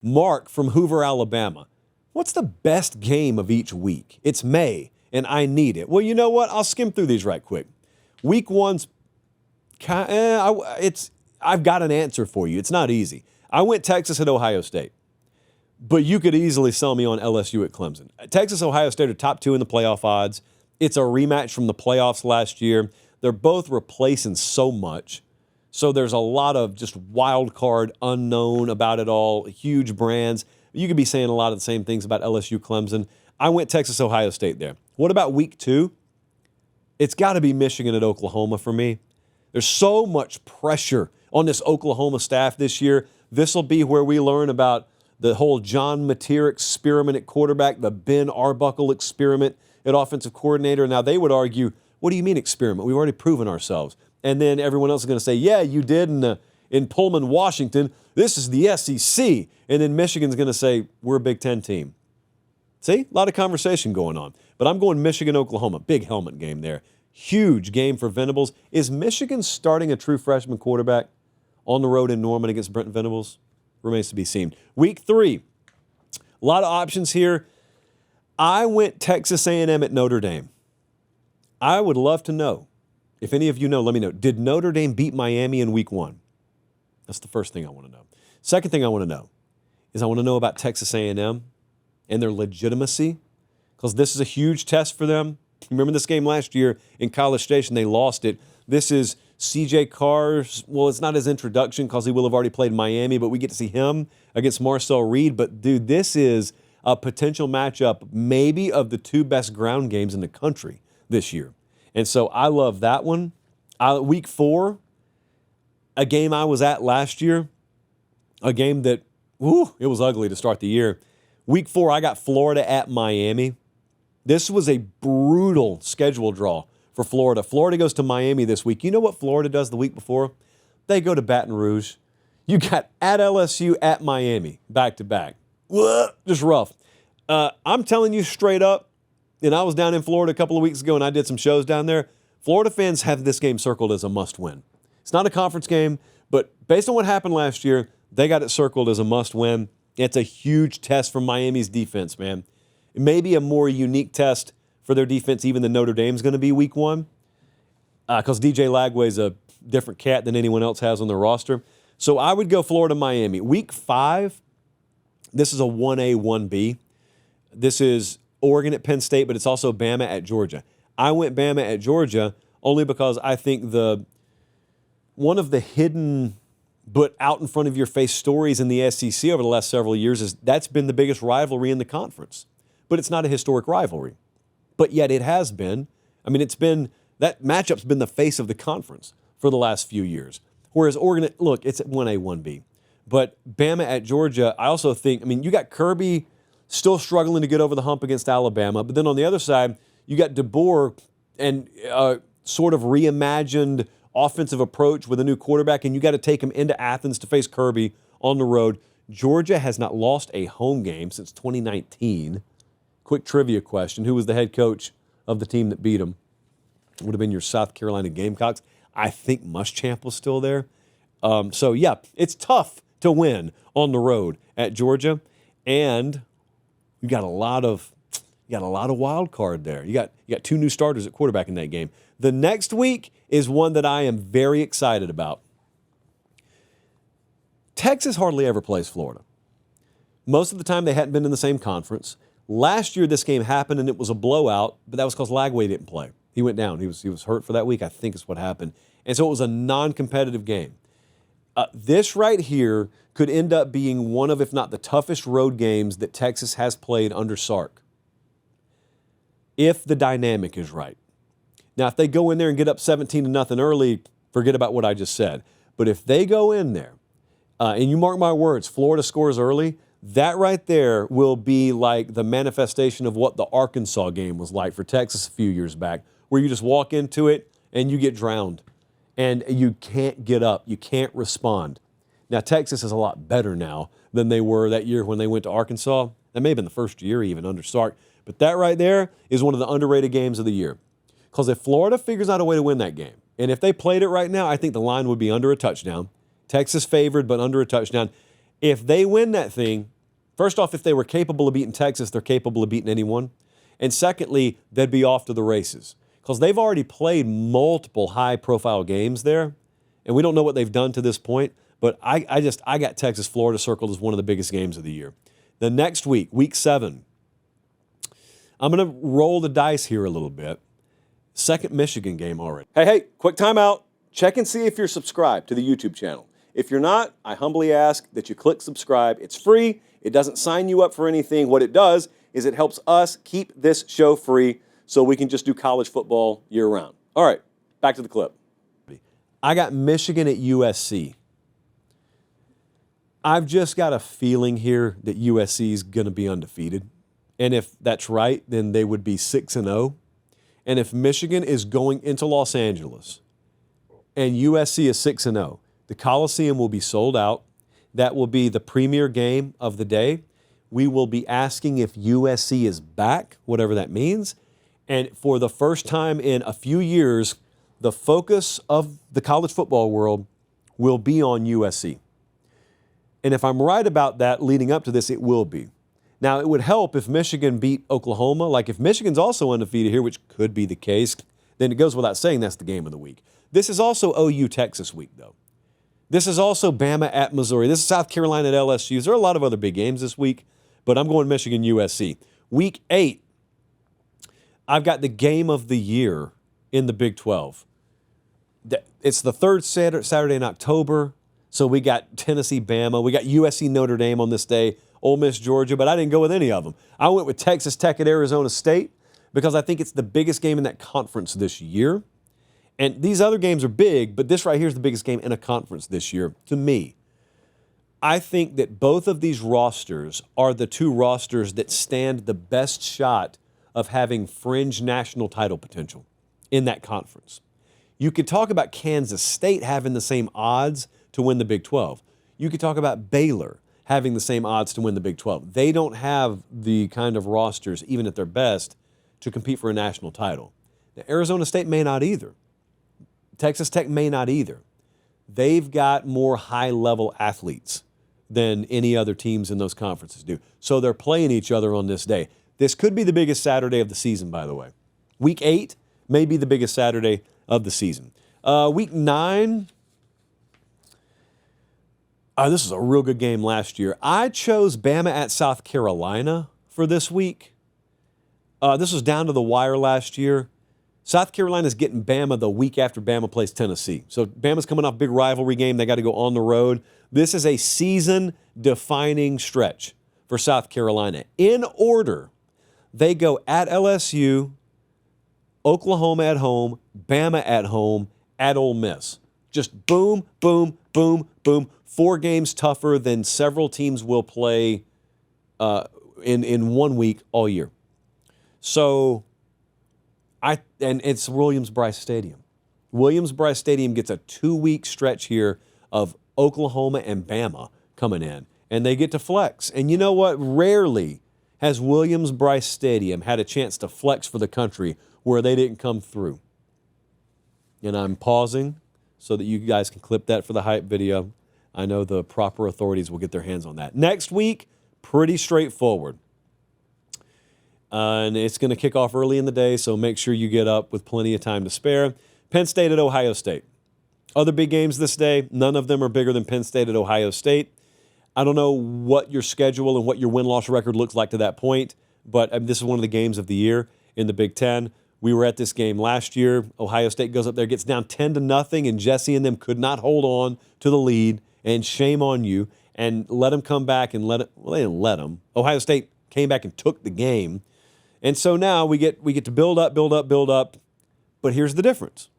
Mark from Hoover, Alabama. What's the best game of each week? It's May, and I need it. Well, you know what? I'll skim through these right quick. Week one's, I've got an answer for you. It's not easy. I went Texas at Ohio State, but you could easily sell me on LSU at Clemson. Texas, Ohio State are top two in the playoff odds. It's a rematch from the playoffs last year. They're both replacing so much. So there's a lot of just wild card unknown about it all, huge brands. You could be saying a lot of the same things about LSU, Clemson. I went Texas, Ohio State there. What about week two? It's got to be Michigan at Oklahoma for me. There's so much pressure on this Oklahoma staff this year. This will be where we learn about the whole John Mateer experiment at quarterback, the Ben Arbuckle experiment at offensive coordinator. Now, they would argue, what do you mean experiment? We've already proven ourselves. And then everyone else is going to say, yeah, you did in Pullman, Washington. This is the SEC. And then Michigan's going to say, we're a Big Ten team. See, a lot of conversation going on. But I'm going Michigan, Oklahoma. Big helmet game there. Huge game for Venables. Is Michigan starting a true freshman quarterback on the road in Norman against Brent Venables? Remains to be seen. Week three, a lot of options here. I went Texas A&M at Notre Dame. I would love to know. If any of you know, let me know. Did Notre Dame beat Miami in week one? That's the first thing I want to know. Second thing I want to know is I want to know about Texas A&M and their legitimacy, because this is a huge test for them. Remember this game last year in College Station, they lost it. This is C.J. Carr's, well, it's not his introduction because he will have already played Miami, but we get to see him against Marcel Reed. But, dude, this is a potential matchup maybe of the two best ground games in the country this year. And so I love that one. Week four, a game I was at last year, a game that, it was ugly to start the year. Week four, I got Florida at Miami. This was a brutal schedule draw for Florida. Florida goes to Miami this week. You know what Florida does the week before? They go to Baton Rouge. You got at LSU, at Miami, back-to-back. Just rough. I'm telling you straight up, and I was down in Florida a couple of weeks ago, and I did some shows down there. Florida fans have this game circled as a must-win. It's not a conference game, but based on what happened last year, they got it circled as a must-win. It's a huge test for Miami's defense, man. It may be a more unique test for their defense even than Notre Dame's going to be week one, because DJ Lagway's a different cat than anyone else has on their roster. So I would go Florida-Miami. Week five, this is a 1A, 1B. This is Oregon at Penn State, but it's also Bama at Georgia. I went Bama at Georgia only because I think one of the hidden but out in front of your face stories in the SEC over the last several years is that's been the biggest rivalry in the conference. But it's not a historic rivalry. But yet it has been. I mean, that matchup's been the face of the conference for the last few years. Whereas Oregon, look, it's at 1A, 1B. But Bama at Georgia, I also think, you got Kirby still struggling to get over the hump against Alabama. But then on the other side, you got DeBoer and sort of reimagined offensive approach with a new quarterback, and you got to take him into Athens to face Kirby on the road. Georgia has not lost a home game since 2019. Quick trivia question. Who was the head coach of the team that beat them? It would have been your South Carolina Gamecocks. I think Muschamp was still there. So, yeah, it's tough to win on the road at Georgia. And you got a lot of wild card there. You got two new starters at quarterback in that game. The next week is one that I am very excited about. Texas hardly ever plays Florida. Most of the time they hadn't been in the same conference. Last year this game happened and it was a blowout, but that was because Lagway didn't play. He went down. He was hurt for that week, I think is what happened. And so it was a non-competitive game. This right here could end up being one of, if not the toughest road games that Texas has played under Sark, if the dynamic is right. Now, if they go in there and get up 17-0 early, forget about what I just said. But if they go in there, and you mark my words, Florida scores early, that right there will be like the manifestation of what the Arkansas game was like for Texas a few years back, where you just walk into it and you get drowned. And you can't get up. You can't respond. Now, Texas is a lot better now than they were that year when they went to Arkansas. That may have been the first year even under Sark. But that right there is one of the underrated games of the year. Because if Florida figures out a way to win that game, and if they played it right now, I think the line would be under a touchdown. Texas favored, but under a touchdown. If they win that thing, first off, if they were capable of beating Texas, they're capable of beating anyone. And secondly, they'd be off to the races because they've already played multiple high-profile games there, and we don't know what they've done to this point. But I got Texas, Florida circled as one of the biggest games of the year. The next week, week 7, I'm going to roll the dice here a little bit. Second Michigan game already. Hey, quick timeout. Check and see if you're subscribed to the YouTube channel. If you're not, I humbly ask that you click subscribe. It's free. It doesn't sign you up for anything. What it does is it helps us keep this show free so we can just do college football year-round. All right, back to the clip. I got Michigan at USC. I've just got a feeling here that USC is going to be undefeated. And if that's right, then they would be 6-0. And if Michigan is going into Los Angeles and USC is 6-0, the Coliseum will be sold out. That will be the premier game of the day. We will be asking if USC is back, whatever that means. And for the first time in a few years, the focus of the college football world will be on USC. And if I'm right about that leading up to this, it will be. Now, it would help if Michigan beat Oklahoma. Like if Michigan's also undefeated here, which could be the case, then it goes without saying that's the game of the week. This is also OU Texas week, though. This is also Bama at Missouri. This is South Carolina at LSU. There are a lot of other big games this week, but I'm going Michigan USC. Week 8, I've got the game of the year in the Big 12. It's the third Saturday in October. So we got Tennessee, Bama. We got USC, Notre Dame on this day, Ole Miss, Georgia, but I didn't go with any of them. I went with Texas Tech at Arizona State because I think it's the biggest game in that conference this year. And these other games are big, but this right here is the biggest game in a conference this year to me. I think that both of these rosters are the two rosters that stand the best shot of having fringe national title potential in that conference. You could talk about Kansas State having the same odds to win the Big 12. You could talk about Baylor having the same odds to win the Big 12. They don't have the kind of rosters, even at their best, to compete for a national title. Now, Arizona State may not either. Texas Tech may not either. They've got more high-level athletes than any other teams in those conferences do. So they're playing each other on this day. This could be the biggest Saturday of the season, by the way. Week 8 may be the biggest Saturday of the season. Week 9... this is a real good game last year. I chose Bama at South Carolina for this week. This was down to the wire last year. South Carolina's getting Bama the week after Bama plays Tennessee. So Bama's coming off a big rivalry game. They got to go on the road. This is a season-defining stretch for South Carolina. In order, they go at LSU, Oklahoma at home, Bama at home, at Ole Miss. Just boom, boom, boom, boom. 4 games tougher than several teams will play in 1 week all year. So, and it's Williams-Brice Stadium. Williams-Brice Stadium gets a 2-week stretch here of Oklahoma and Bama coming in, and they get to flex. And you know what? Rarely has Williams-Brice Stadium had a chance to flex for the country where they didn't come through. And I'm pausing so that you guys can clip that for the hype video. I know the proper authorities will get their hands on that. Next week, pretty straightforward. And it's going to kick off early in the day, so make sure you get up with plenty of time to spare. Penn State at Ohio State. Other big games this day, none of them are bigger than Penn State at Ohio State. I don't know what your schedule and what your win-loss record looks like to that point, but this is one of the games of the year in the Big Ten. We were at this game last year. Ohio State goes up there, gets down 10-0, and Jesse and them could not hold on to the lead, and shame on you, and let them come back and they didn't let them. Ohio State came back and took the game. And so now we get to build up. But here's the difference.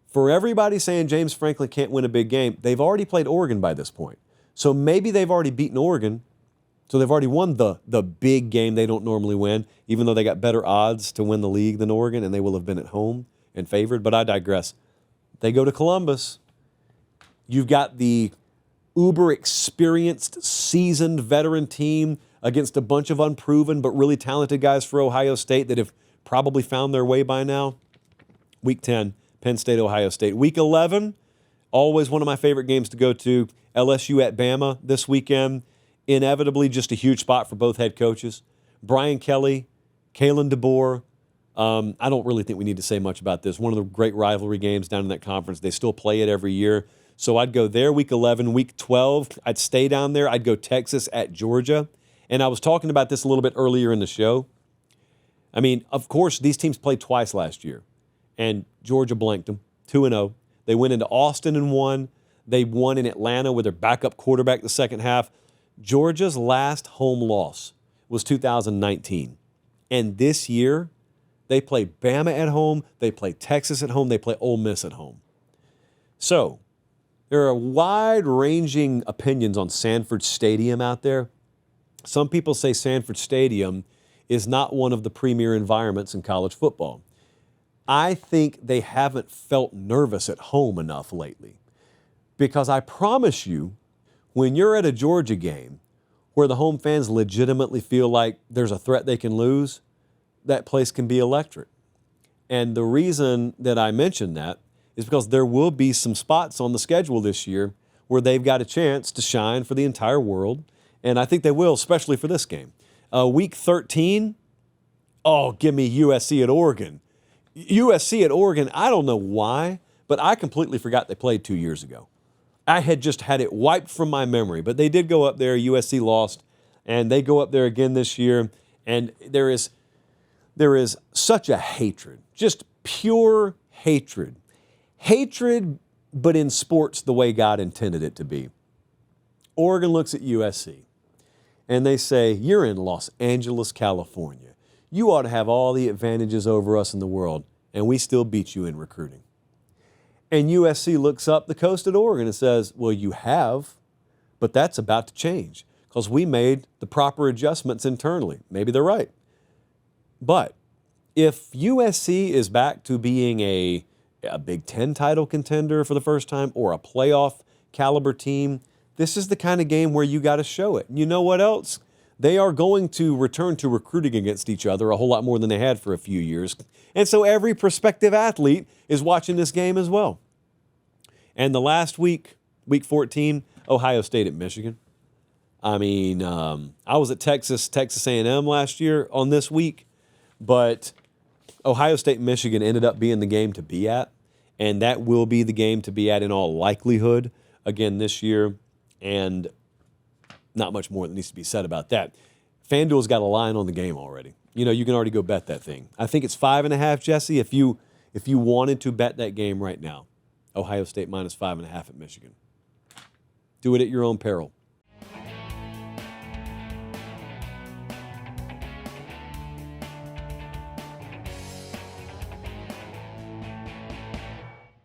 For everybody saying James Franklin can't win a big game, they've already played Oregon by this point. So maybe they've already beaten Oregon. So they've already won the big game they don't normally win, even though they got better odds to win the league than Oregon, and they will have been at home and favored. But I digress. They go to Columbus. You've got the uber experienced, seasoned veteran team against a bunch of unproven but really talented guys for Ohio State that have probably found their way by now. Week 10, Penn State, Ohio State. Week 11, Always one of my favorite games to go to. LSU at Bama this weekend. Inevitably just a huge spot for both head coaches. Brian Kelly, Kalen DeBoer. I don't really think we need to say much about this. One of the great rivalry games down in that conference. They still play it every year. So I'd go there week 11, week 12. I'd stay down there. I'd go Texas at Georgia. And I was talking about this a little bit earlier in the show. I mean, of course, these teams played twice last year. And Georgia blanked them, 2-0. They went into Austin and won. They won in Atlanta with their backup quarterback the second half. Georgia's last home loss was 2019. And this year, they play Bama at home, they play Texas at home, they play Ole Miss at home. So, there are wide-ranging opinions on Sanford Stadium out there. Some people say Sanford Stadium is not one of the premier environments in college football. I think they haven't felt nervous at home enough lately. Because I promise you, when you're at a Georgia game where the home fans legitimately feel like there's a threat they can lose, that place can be electric. And the reason that I mention that is because there will be some spots on the schedule this year where they've got a chance to shine for the entire world. And I think they will, especially for this game. Week 13, give me USC at Oregon. USC at Oregon, I don't know why, but I completely forgot they played 2 years ago. I had just had it wiped from my memory, but they did go up there. USC lost, and they go up there again this year. And there is such a hatred, just pure hatred. Hatred, but in sports the way God intended it to be. Oregon looks at USC, and they say, you're in Los Angeles, California. You ought to have all the advantages over us in the world, and we still beat you in recruiting. And USC looks up the coast at Oregon and says, well, you have, but that's about to change because we made the proper adjustments internally. Maybe they're right. But if USC is back to being a Big Ten title contender for the first time or a playoff caliber team, this is the kind of game where you got to show it. You know what else? They are going to return to recruiting against each other a whole lot more than they had for a few years. And so every prospective athlete is watching this game as well. And the last week, week 14, Ohio State at Michigan. I mean, I was at Texas A&M last year on this week, but Ohio State, Michigan ended up being the game to be at, and that will be the game to be at in all likelihood again this year, and not much more that needs to be said about that. FanDuel's got a line on the game already. You know, you can already go bet that thing. I think it's 5.5, Jesse, if you wanted to bet that game right now. Ohio State minus 5.5 at Michigan. Do it at your own peril.